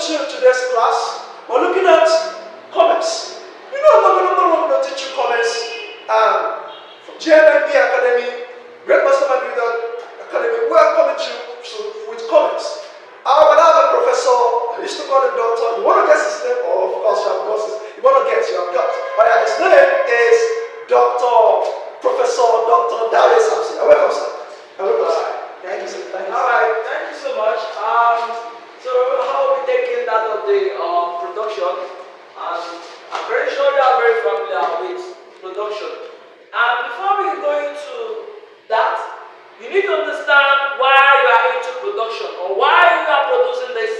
to today's class. We're looking at comments. You know, I'm going to teach you comments from GMMB Academy, Great Mastermind Builder Academy. We are coming to you with comments. But I have a professor, I used to call him doctor. You want to guess his name? Oh, of course, you have got it. You want to guess, you have got. But yeah, his name is Professor Dr. Darius Samson. Welcome, sir. Welcome, sir. Thank you, sir. Thank you, sir. All right, thank you so much. So how are we taking that of the production? And I'm very sure you are very familiar with production. And before we go into that, you need to understand why you are into production or why you are producing this.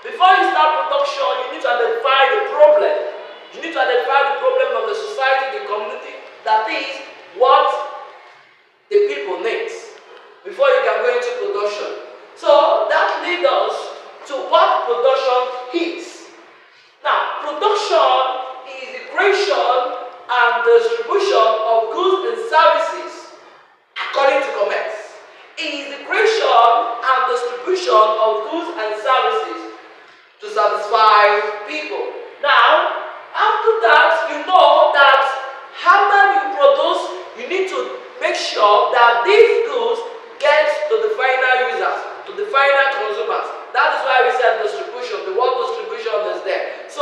Before you start production, you need to identify the problem. You need to identify the problem of the society, the community, that is what the people need before you can go into production. So that leads us to what production is. Now, production is the creation and distribution of goods and services according to commerce. It is the creation and distribution of goods and services to satisfy people. Now, after that, you know that after you produce, you need to make sure that these goods get to the final users, to the final consumers. That is why we said distribution. The word distribution is there. So,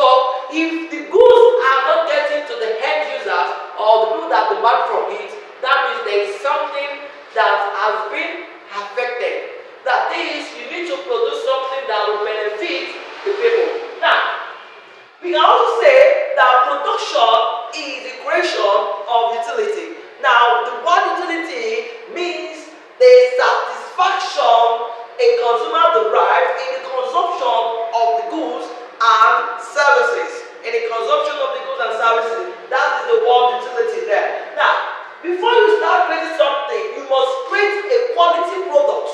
if the goods are not getting to the end users or the people that demand from it, that means there is something that has been affected. That is, you need to produce something that will benefit the people. Now, we can also say that production is the creation of utility. Now, the word utility means the satisfaction a consumer derives in the consumption of the goods and services. In the consumption of the goods and services, that is the word utility there. Now, before you start creating something, you must create a quality product,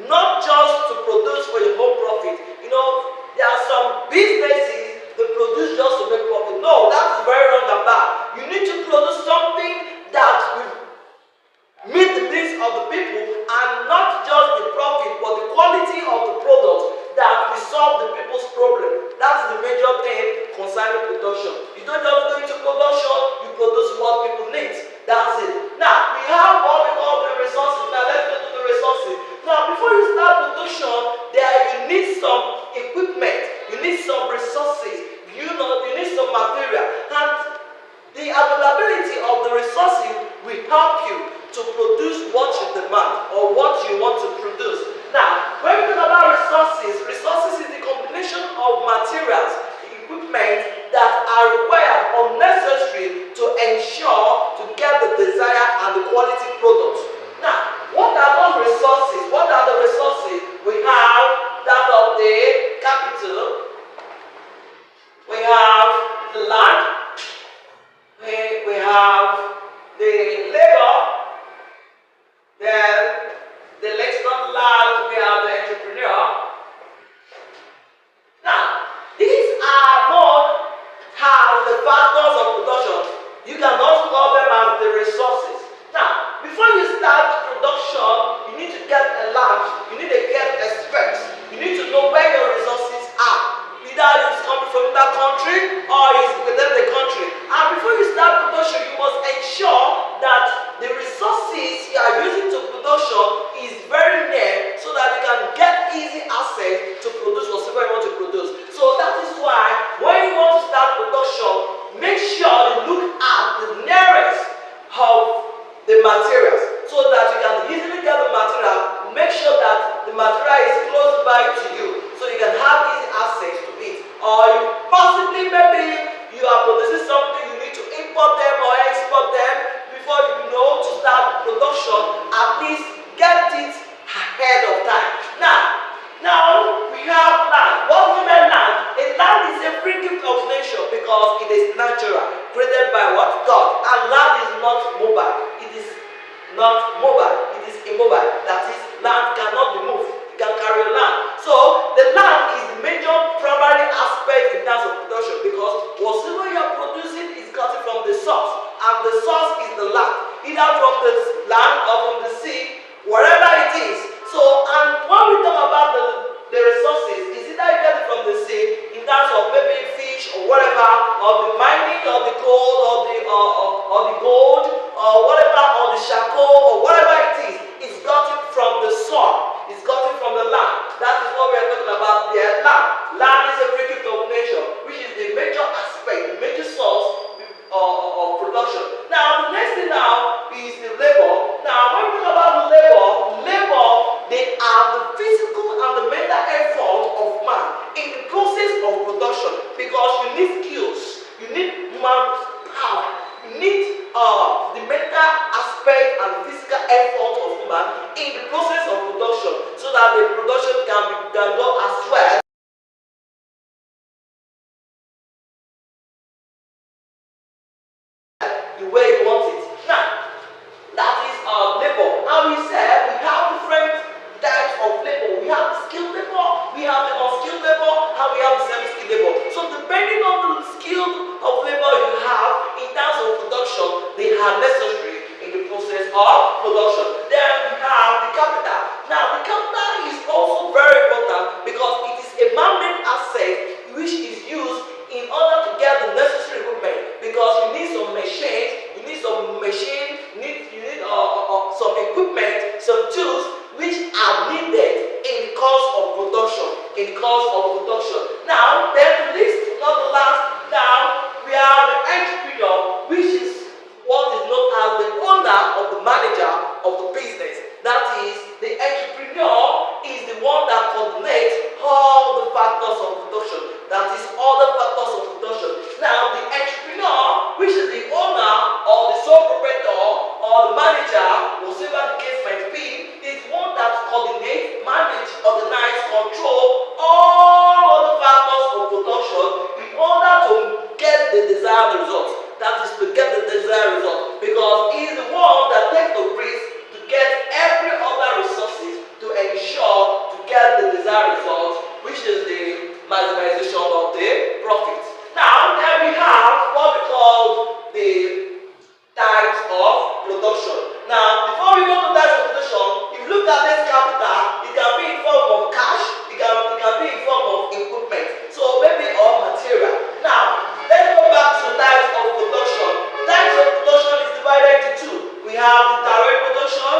not just to produce for your own profit. You know, there are some businesses that produce just to make profit. No, that is very wrong and bad. You need to produce something that will meet the needs of the people, and not just the profit, but the quality of the product that will solve the people's problem. That's the major thing concerning production. You don't just go into production, you produce what people need. That's it. Now, we have what we call the resources. Now, let's go to the resources. Now, before you start production, you need some equipment, you need some resources, you need some material, and the availability of the resources will help you to produce what you demand or what you want to produce. Now, when we talk about resources is the combination of materials, equipment that are required or necessary to ensure to get the desired and the quality products. Now, what are those resources? What are the resources? We have that of the capital, we have the land, we have the labor, then the next not land, we have the entrepreneur. Now, these are known as the factors of production. You can also call them as the resources. Now, before you start production, you need to get a land, you need to get experts, you need to know where your resources are. Either it's coming from that country or it's within the country. And before you start production, you must ensure that the resources you are using to production is very near so that you can get easy access to produce whatever you want to produce. So that is why when you want to start production, make sure you look at the nearest of the materials so that you can easily get the material. Make sure that the material is close by to you so you can have easy access to it. Or possibly maybe you are producing something, you need to import them or export them before you know to start production. At least get it ahead of time. Now we have land. What we mean land? A land is a free gift of nature because it is natural, created by what? God. And land is not mobile. It is not mobile. It is immobile. That is, land cannot be moved. You can carry land. So the land is the major primary aspect in terms of production because whatever you are producing is gotten from the source, and the source is the land, either from the land or from the sea, wherever it is. So, and when we talk about the resources, is either you get it from the sea charcoal or whatever it is gotten from the soil, it's gotten from the land. That is what we are talking about there. Land is a free gift of nature, which is the major aspect, the major source of production. Now, the next thing now is the labor. Now, when we talk about labor, they are the physical and the mental effort of man in the process of production, because you need skills, you need human power, you need the mental aspect and physical effort of man in the process of production, so that the production can go as well the way you want it. Now, that is labor. And we said we have different types of labor. We have skilled labor, we have the unskilled labor, and we have the semi-skilled labor. So depending on the skill of labor you have in terms of production, they are necessary in the process of production. Then we have the capital. Now, the capital is also very important because it is a man-made asset which is used in order to get the necessary equipment, because you need some machines, you need some some equipment, some tools which are needed in the course of production. Now, then the list, not the last, now we have the entrepreneur, which is what is known as the owner or the manager of the business. That is, the entrepreneur is the one that coordinates all the factors of production. That is, all the factors of production. Now, the entrepreneur, which is the owner or the sole proprietor or the manager, whatever the case might be, is one that coordinates, manage, organize, control all of the factors of production in order to get the desired result. That is, to get the desired result, because he is the one that takes the risk to get every other resources to ensure to get the desired result, which is the maximization of the profit. Now, then we have what we call the types of production. Now, before we go to types of production, if you look at this capital, it can be in form of cash, it can be in form of equipment, so maybe or material. Now, let's go back to types of production. Types of production is divided into two. We have the direct production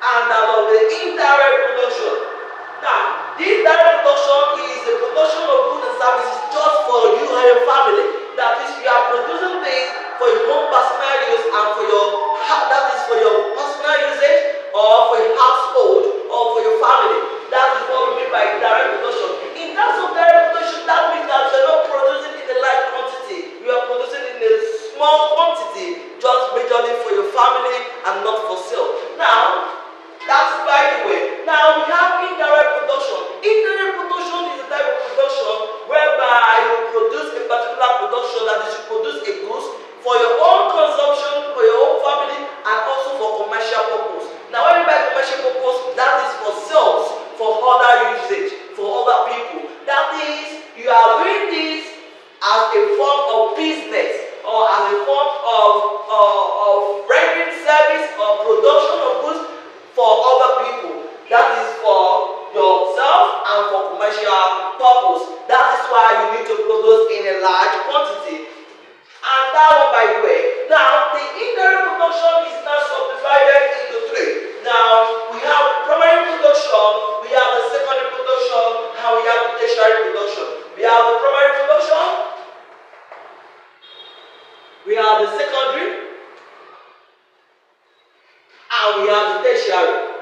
and the indirect production. Now, this direct production is the production of goods and services just for you and your family. That is, you are producing this for your own personal use and for your personal usage, or for your household, or for your family. That is what we mean by direct production. In terms of direct production, that means that you are not producing in a large quantity. You are producing in a small quantity, just majorly for your family and not for sale. Now, that's by the way. Now we have indirect production. Indirect production is a type of production whereby you produce a particular production, that is, you produce a goods for your own consumption, for your own family, and also for commercial purpose. Now, when you buy commercial purpose, that is for sales, for other usage, for other people. That is, you are doing this as a form of business, or as a form of rendering service or production of goods for other people. That is for yourself and for commercial purpose. That is why you need to produce in a large quantity. And that one, by the way. Now, the indirect production is now subdivided into three. Now, we have the primary production, we have the secondary production, and we have the tertiary production. We have the primary production, we have the secondary, and we have the tertiary.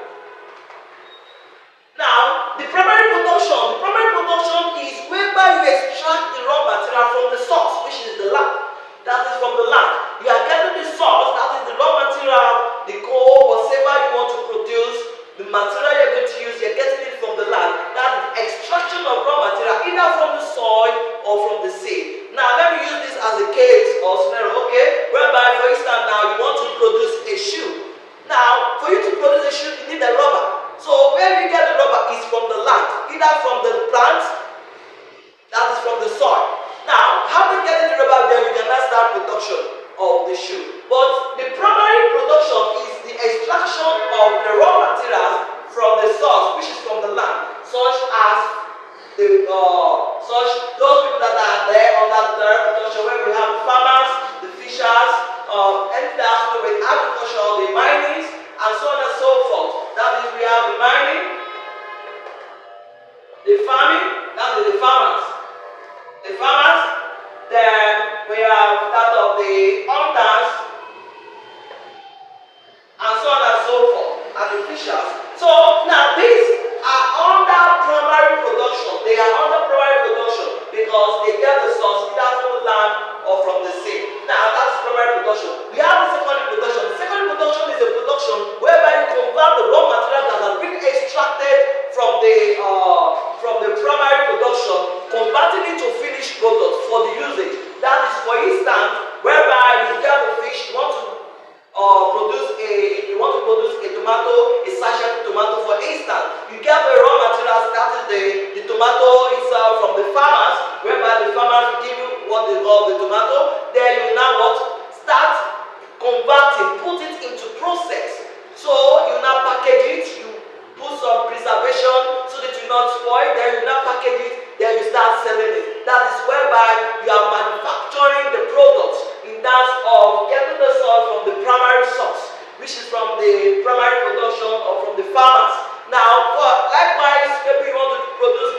Now, the primary production is whereby you extract the raw material from the source, which is the land. That is from the land. You are getting the source, that is the raw material, the coal, whatever you want to produce, the material you're going to use, you're getting it from the land. That is extraction of raw material, either from the soil or from the sea. Now, let me use this as a case or scenario, okay? Whereby, for instance, now you want to produce a shoe. Now, for you to produce a shoe, you need a rubber. So, where you get the rubber is from the land, either from the plant, that is from the soil. Now, after getting the rubber, then you can now start production of teachers. So now these are under primary production. They are under primary production because they get the source either from the land or from the sea. Now that's primary production. We have the secondary production. The secondary production is a production whereby you convert the raw material that has been extracted from the primary production, converting it to finished product for the usage. That is, for instance, whereby you get the fish, you want to produce a tomato, a sachet tomato, for instance. You get the raw materials, that is the tomato itself from the farmers, whereby the farmers give you what they call the tomato. Then you now what? Start converting, put it into process. So you now package it, you put some preservation so that it will not spoil, then you now package it, then you start selling it. That is whereby you are manufacturing the product in terms of getting the source from the primary source, which is from the primary production or from the farmers. Now, likewise, maybe you want to produce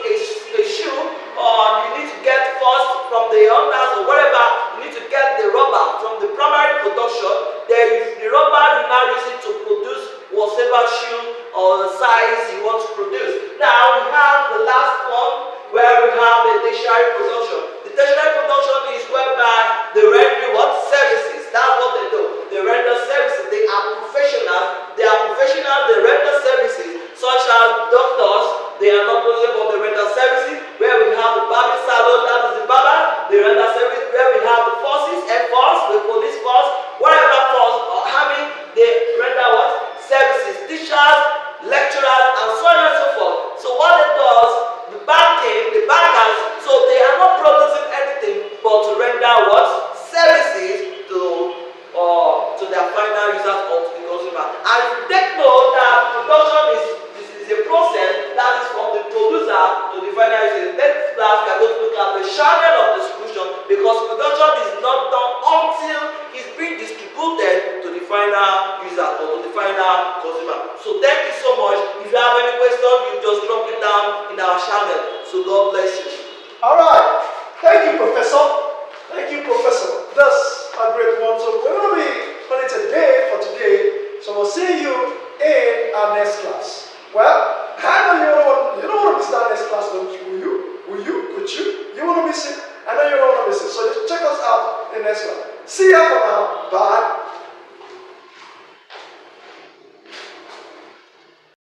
a shoe, or you need to get first from the owners or whatever, you need to get the rubber from the primary production. Then the rubber, you now use it to produce whatever shoe or size you want to produce. Now, we have the last one where we have the tertiary production. The tertiary production is whereby they render what? Services. That's what they do. They render services. They are professionals. They render services such as doctors. They are not only but they render services. Where we have the barbing salon, that is the barber. They render services. Where we have the forces, air force, the police force, whatever force or army, they render what? Services. Teachers, lecturers, and so on and so forth. So what it does, the bankers, so they are not producing anything but to render what? Services to their final users or to the consumer. And take note that production is a process that is from the producer to the final user. Next class we are going to look at the channel of distribution, because production is not done until it's being distributed to the final user or to the final consumer. So thank you so much. If you have any question, you just drop it down in our channel. So God bless you. Alright. Thank you, Professor. Thank you, Professor. That's a great one. So we're going to be calling it a day for today. So we'll see you in our next class. Well, I know you don't want to miss that next class, don't you? Will you? Could you? You want to miss it? I know you don't want to miss it. So just check us out in the next one. See ya for now. Bye.